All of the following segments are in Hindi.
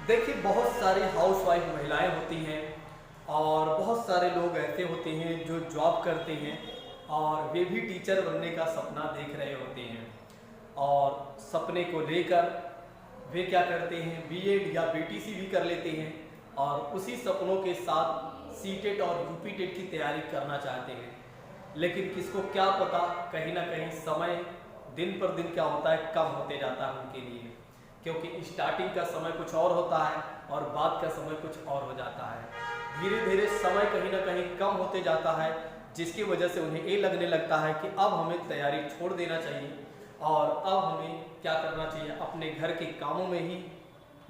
देखिए, बहुत सारी हाउसवाइफ महिलाएं होती हैं और बहुत सारे लोग ऐसे होते हैं जो जॉब करते हैं और वे भी टीचर बनने का सपना देख रहे होते हैं। और सपने को लेकर वे क्या करते हैं, बीएड या बीटीसी भी कर लेते हैं और उसी सपनों के साथ सीटेट और यूपीटेट की तैयारी करना चाहते हैं। लेकिन किसको क्या पता, कहीं ना कहीं समय दिन पर दिन क्या होता है, कम होते जाता है उनके लिए। क्योंकि स्टार्टिंग का समय कुछ और होता है और बाद का समय कुछ और हो जाता है। धीरे धीरे समय कहीं ना कहीं कम होते जाता है, जिसकी वजह से उन्हें ये लगने लगता है कि अब हमें तैयारी छोड़ देना चाहिए और अब हमें क्या करना चाहिए, अपने घर के कामों में ही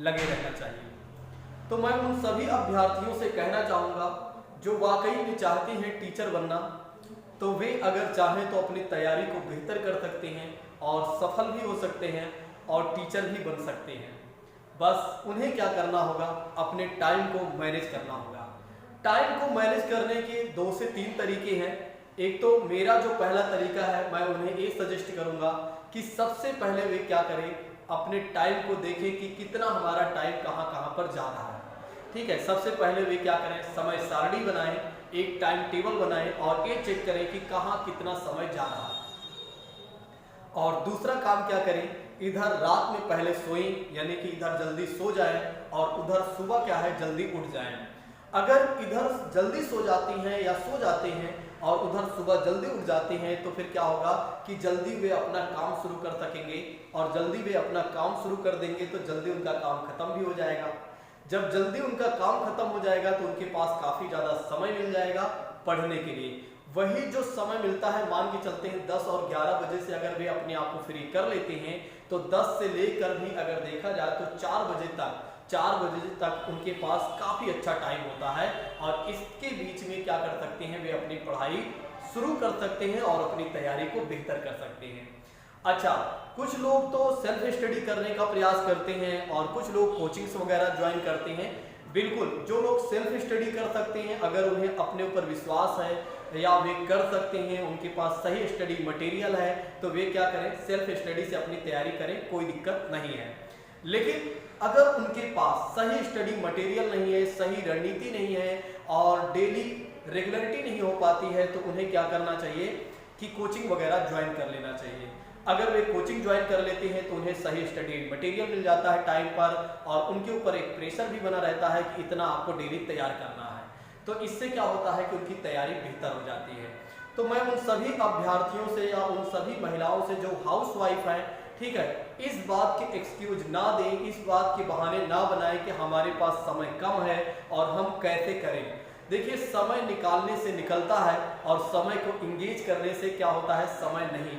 लगे रहना चाहिए। तो मैं उन सभी अभ्यर्थियों से कहना चाहूँगा जो वाकई में चाहते हैं टीचर बनना, तो वे अगर चाहें तो अपनी तैयारी को बेहतर कर सकते हैं और सफल भी हो सकते हैं और टीचर भी बन सकते हैं। बस उन्हें क्या करना होगा, अपने टाइम को मैनेज करना होगा। टाइम को मैनेज करने के 2 से 3 तरीके हैं। एक तो मेरा जो पहला तरीका है, मैं उन्हें ये सजेस्ट करूंगा कि सबसे पहले वे क्या करें, अपने टाइम को देखें कि कितना हमारा टाइम कहाँ कहाँ पर जा रहा है। ठीक है, सबसे पहले वे क्या करें, समय सारणी बनाएं, एक टाइम टेबल बनाएं और ये चेक करें कि कहाँ कितना समय जा रहा है। और दूसरा काम क्या करें, इधर रात में पहले सोएं, यानी कि इधर जल्दी सो जाएं और उधर सुबह क्या है, जल्दी उठ जाएं। अगर इधर जल्दी सो जाती हैं या सो जाते हैं और उधर सुबह जल्दी उठ जाते हैं, तो फिर क्या होगा कि जल्दी वे अपना काम शुरू कर सकेंगे और जल्दी वे अपना काम शुरू कर देंगे तो जल्दी उनका काम खत्म भी हो जाएगा। जब जल्दी उनका काम खत्म हो जाएगा तो उनके पास काफ़ी ज़्यादा समय मिल जाएगा पढ़ने के लिए। वही जो समय मिलता है, मान के चलते हैं 10 और 11 बजे से अगर वे अपने आप को फ्री कर लेते हैं, तो 10 से लेकर भी अगर देखा जाए तो 4 बजे तक उनके पास काफ़ी अच्छा टाइम होता है और इसके बीच में क्या कर सकते हैं, वे अपनी पढ़ाई शुरू कर सकते हैं और अपनी तैयारी को बेहतर कर सकते हैं। अच्छा, कुछ लोग तो सेल्फ स्टडी करने का प्रयास करते हैं और कुछ लोग कोचिंग्स वगैरह ज्वाइन करते हैं। बिल्कुल, जो लोग सेल्फ स्टडी कर सकते हैं, अगर उन्हें अपने ऊपर विश्वास है या वे कर सकते हैं, उनके पास सही स्टडी मटेरियल है, तो वे क्या करें, सेल्फ स्टडी से अपनी तैयारी करें, कोई दिक्कत नहीं है। लेकिन अगर उनके पास सही स्टडी मटेरियल नहीं है, सही रणनीति नहीं है और डेली रेगुलरिटी नहीं हो पाती है, तो उन्हें क्या करना चाहिए कि कोचिंग वगैरह ज्वाइन कर लेना चाहिए। अगर वे कोचिंग ज्वाइन कर लेते हैं तो उन्हें सही स्टडी मटेरियल मिल जाता है टाइम पर और उनके ऊपर एक प्रेशर भी बना रहता है कि इतना आपको डेली तैयार करना है। तो इससे क्या होता है कि उनकी तैयारी बेहतर हो जाती है। तो मैं उन सभी अभ्यर्थियों से या उन सभी महिलाओं से जो हाउस वाइफ हैं, ठीक है, इस बात के एक्सक्यूज ना दें, इस बात के बहाने ना बनाएं कि हमारे पास समय कम है और हम कैसे करें। देखिए, समय निकालने से निकलता है और समय को इंगेज करने से क्या होता है, समय नहीं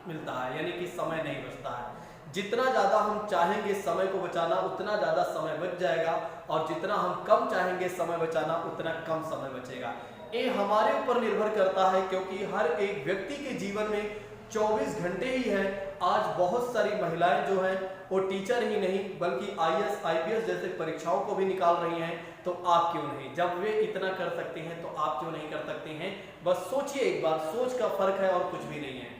मिलता है, यानी कि समय नहीं बचता है। जितना ज़्यादा हम चाहेंगे समय को बचाना, उतना ज़्यादा समय बच जाएगा और जितना हम कम चाहेंगे समय बचाना, उतना कम समय बचेगा। ये हमारे ऊपर निर्भर करता है, क्योंकि हर एक व्यक्ति के जीवन में 24 घंटे ही हैं। आज बहुत सारी महिलाएं जो हैं वो टीचर ही नहीं बल्कि आईएएस आईपीएस जैसे परीक्षाओं को भी निकाल रही हैं। तो आप क्यों नहीं, जब वे इतना कर सकते हैं तो आप क्यों नहीं कर सकते हैं। बस सोचिए एक बार, सोच का फर्क है और कुछ भी नहीं है।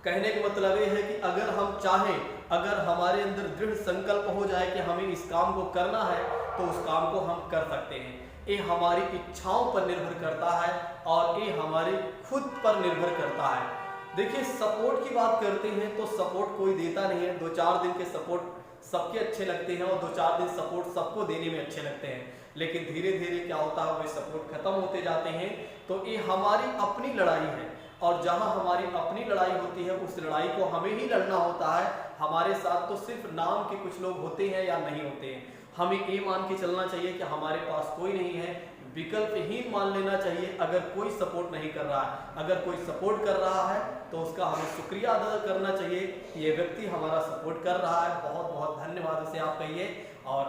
कहने का मतलब ये है कि अगर हम चाहें, अगर हमारे अंदर दृढ़ संकल्प हो जाए कि हमें इस काम को करना है, तो उस काम को हम कर सकते हैं। ये हमारी इच्छाओं पर निर्भर करता है और ये हमारे खुद पर निर्भर करता है। देखिए, सपोर्ट की बात करते हैं तो सपोर्ट कोई देता नहीं है। 2-4 दिन के सपोर्ट सबके अच्छे लगते हैं और 2-4 दिन सपोर्ट सबको देने में अच्छे लगते हैं, लेकिन धीरे धीरे क्या होता है, वे सपोर्ट खत्म होते जाते हैं। तो ये हमारी अपनी लड़ाई है और जहां हमारी अपनी लड़ाई होती है, उस लड़ाई को हमें ही लड़ना होता है। हमारे साथ तो सिर्फ नाम के कुछ लोग होते हैं या नहीं होते हैं। हमें ये मान के चलना चाहिए कि हमारे पास कोई नहीं है, विकल्पहीन मान लेना चाहिए। अगर कोई सपोर्ट नहीं कर रहा है, अगर कोई सपोर्ट कर रहा है तो उसका हमें शुक्रिया अदा करना चाहिए कि ये व्यक्ति हमारा सपोर्ट कर रहा है, बहुत बहुत धन्यवाद उसे आप कहिए और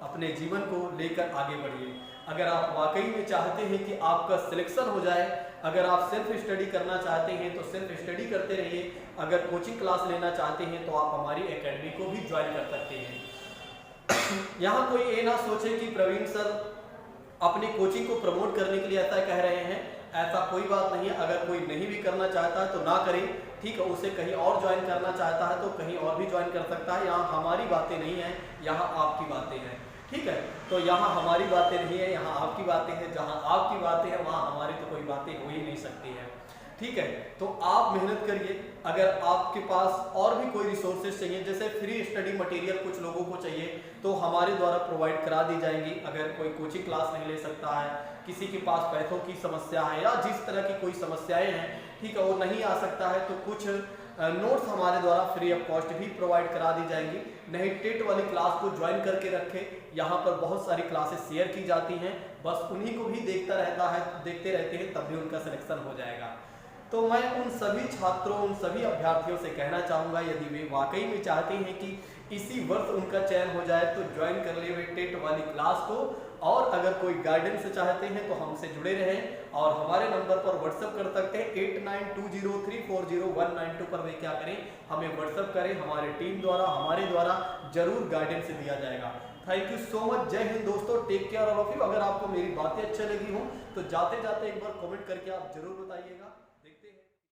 अपने जीवन को लेकर आगे बढ़िए। अगर आप वाकई में चाहते हैं कि आपका सिलेक्शन हो जाए, अगर आप सेल्फ स्टडी करना चाहते हैं तो सेल्फ स्टडी करते रहिए। अगर कोचिंग क्लास लेना चाहते हैं तो आप हमारी एकेडमी को भी ज्वाइन कर सकते हैं। यहाँ कोई ये ना सोचे कि प्रवीण सर अपनी कोचिंग को प्रमोट करने के लिए ऐसा कह रहे हैं। ऐसा कोई बात नहीं है। अगर कोई नहीं भी करना चाहता है तो ना करे, ठीक है। उसे कहीं और ज्वाइन करना चाहता है तो कहीं और भी ज्वाइन कर सकता है। यहाँ हमारी बातें नहीं हैं, यहाँ आपकी बातें हैं, ठीक है। तो यहाँ हमारी बातें नहीं है, यहाँ आपकी बातें हैं। जहाँ आपकी बातें हैं वहाँ हमारी तो कोई बातें हो ही नहीं सकती है, ठीक है। तो आप मेहनत करिए। अगर आपके पास और भी कोई रिसोर्सेज चाहिए, जैसे फ्री स्टडी मटेरियल कुछ लोगों को चाहिए तो हमारे द्वारा प्रोवाइड करा दी जाएंगी। अगर कोई कोचिंग क्लास नहीं ले सकता है, किसी के पास पैसों की समस्या है या जिस तरह की कोई समस्याएं हैं, ठीक है, वो नहीं आ सकता है, तो कुछ नोट्स हमारे द्वारा फ्री ऑफ कॉस्ट भी प्रोवाइड करा दी जाएंगी। नहीं टेट वाली क्लास को ज्वाइन करके रखे, यहाँ पर बहुत सारी क्लासेस शेयर की जाती हैं, बस उन्हीं को भी देखते रहते हैं, तब भी उनका सिलेक्शन हो जाएगा। तो मैं उन सभी छात्रों, उन सभी अभ्यर्थियों से कहना चाहूँगा, यदि वे वाकई में चाहते हैं कि इसी वर्ष उनका चयन हो जाए तो ज्वाइन कर ले वे टेट वाली क्लास को। और अगर कोई गाइडेंस चाहते हैं तो हमसे जुड़े रहें और हमारे नंबर पर व्हाट्सएप कर सकते हैं 8920340192 पर। वे क्या करें, हमें व्हाट्सएप करें, हमारे टीम द्वारा, हमारे द्वारा जरूर गाइडेंस दिया जाएगा। Thank you so much. जय हिंद दोस्तों, take care all of you. अगर आपको मेरी बातें अच्छी लगी हो तो जाते जाते एक बार कमेंट करके आप जरूर बताइएगा।